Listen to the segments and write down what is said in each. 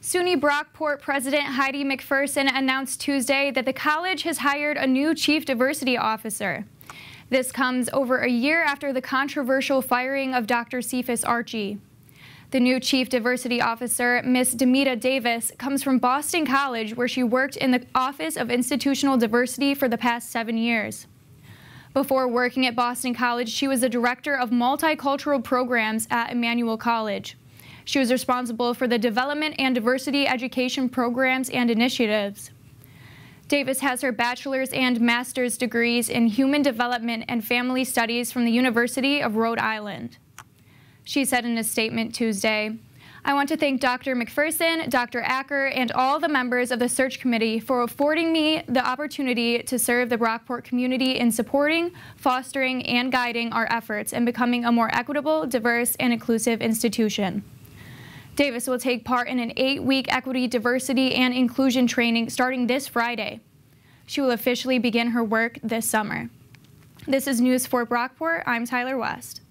SUNY Brockport President Heidi McPherson announced Tuesday that the college has hired a new Chief Diversity Officer. This comes over a year after the controversial firing of Dr. Cephas Archie. The new Chief Diversity Officer, Ms. Demita Davis, comes from Boston College, where she worked in the Office of Institutional Diversity for the past 7 years. Before working at Boston College, she was the Director of Multicultural Programs at Emmanuel College. She was responsible for the development and diversity education programs and initiatives. Davis has her bachelor's and master's degrees in Human Development and Family Studies from the University of Rhode Island. She said in a statement Tuesday, "I want to thank Dr. McPherson, Dr. Acker, and all the members of the search committee for affording me the opportunity to serve the Brockport community in supporting, fostering, and guiding our efforts in becoming a more equitable, diverse, and inclusive institution." Davis will take part in an 8-week equity, diversity, and inclusion training starting this Friday. She will officially begin her work this summer. This is News for Brockport. I'm Tyler West.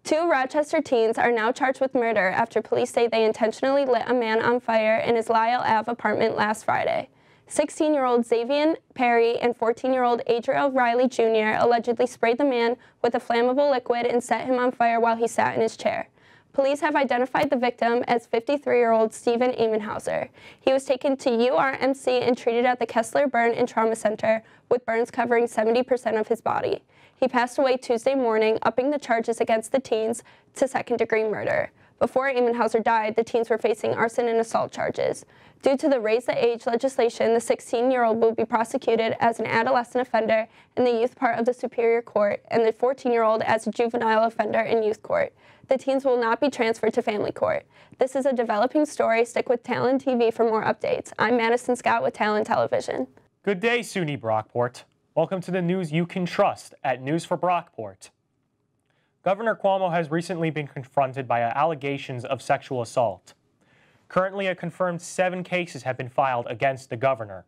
2 Rochester teens are now charged with murder after police say they intentionally lit a man on fire in his Lyle Ave apartment last Friday. 16-year-old Xavier Perry and 14-year-old Adriel Riley Jr. allegedly sprayed the man with a flammable liquid and set him on fire while he sat in his chair. Police have identified the victim as 53-year-old Stephen Amenhauser. He was taken to URMC and treated at the Kessler Burn and Trauma Center, with burns covering 70% of his body. He passed away Tuesday morning, upping the charges against the teens to second-degree murder. Before Amenhauser died, the teens were facing arson and assault charges. Due to the Raise the Age legislation, the 16-year-old will be prosecuted as an adolescent offender in the youth part of the Superior Court, and the 14-year-old as a juvenile offender in youth court. The teens will not be transferred to family court. This is a developing story. Stick with Talon TV for more updates. I'm Maddie Scott with Talon Television. Good day, SUNY Brockport. Welcome to the news you can trust at News for Brockport. Governor Cuomo has recently been confronted by allegations of sexual assault. Currently, a confirmed 7 cases have been filed against the governor.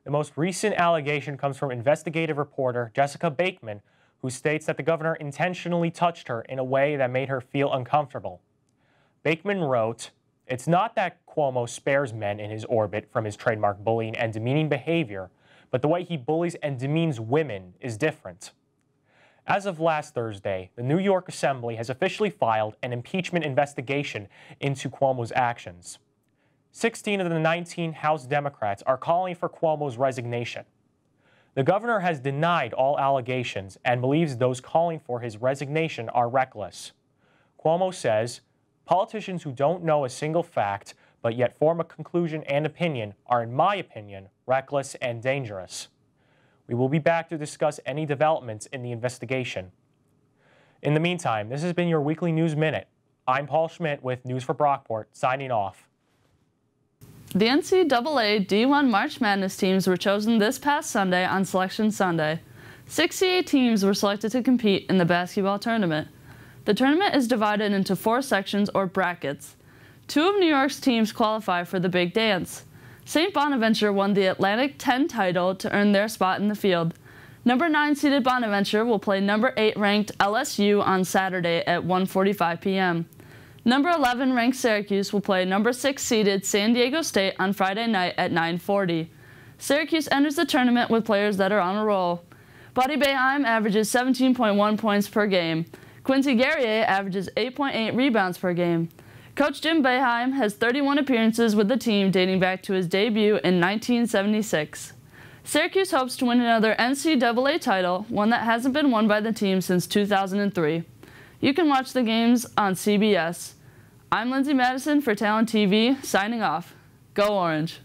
The most recent allegation comes from investigative reporter Jessica Bakeman, who states that the governor intentionally touched her in a way that made her feel uncomfortable. Bakeman wrote, "It's not that Cuomo spares men in his orbit from his trademark bullying and demeaning behavior, but the way he bullies and demeans women is different." As of last Thursday, the New York Assembly has officially filed an impeachment investigation into Cuomo's actions. 16 of the 19 House Democrats are calling for Cuomo's resignation. The governor has denied all allegations and believes those calling for his resignation are reckless. Cuomo says, "Politicians who don't know a single fact but yet form a conclusion and opinion are, in my opinion, reckless and dangerous." We will be back to discuss any developments in the investigation. In the meantime, this has been your weekly News Minute. I'm Paul Schmidt with News for Brockport, signing off. The NCAA D1 March Madness teams were chosen this past Sunday on Selection Sunday. 68 teams were selected to compete in the basketball tournament. The tournament is divided into 4 sections or brackets. 2 of New York's teams qualify for the Big Dance. St. Bonaventure won the Atlantic 10 title to earn their spot in the field. Number 9 seeded Bonaventure will play number 8 ranked LSU on Saturday at 1:45 p.m. Number 11 ranked Syracuse will play number 6 seeded San Diego State on Friday night at 9:40. Syracuse enters the tournament with players that are on a roll. Buddy Boeheim averages 17.1 points per game. Quincy Guerrier averages 8.8 rebounds per game. Coach Jim Boeheim has 31 appearances with the team dating back to his debut in 1976. Syracuse hopes to win another NCAA title, one that hasn't been won by the team since 2003. You can watch the games on CBS. I'm Lindsay Madison for Talon TV, signing off. Go Orange!